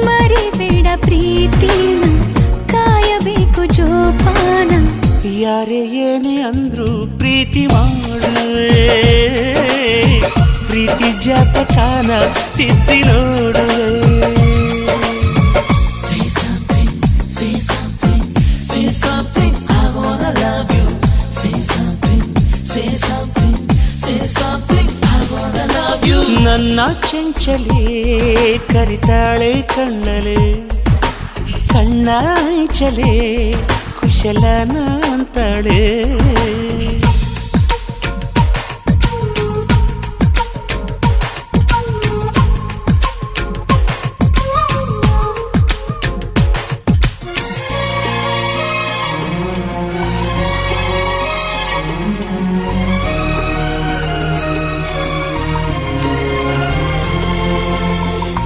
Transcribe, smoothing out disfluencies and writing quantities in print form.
ಮರಿಬೇಡ ಪ್ರೀತಿನ ಕಾಯಬೇಕು ಜೋಪಾನ ಯಾರೇ ಏನೇ ಅಂದ್ರು ಪ್ರೀತಿ ಮಾಡುವೆ ಪ್ರೀತಿ ಜಾತಕಾನ ತಿದ್ದಿ ನೋಡುವೆ ನನ್ನ ಚಂಚಲೆ ಕರಿತಾಳೆ ಕಣ್ಣಲೆ ಕಣ್ಣಾಂಚಲೆ ಕುಶಲನ ಅಂತಾಳೆ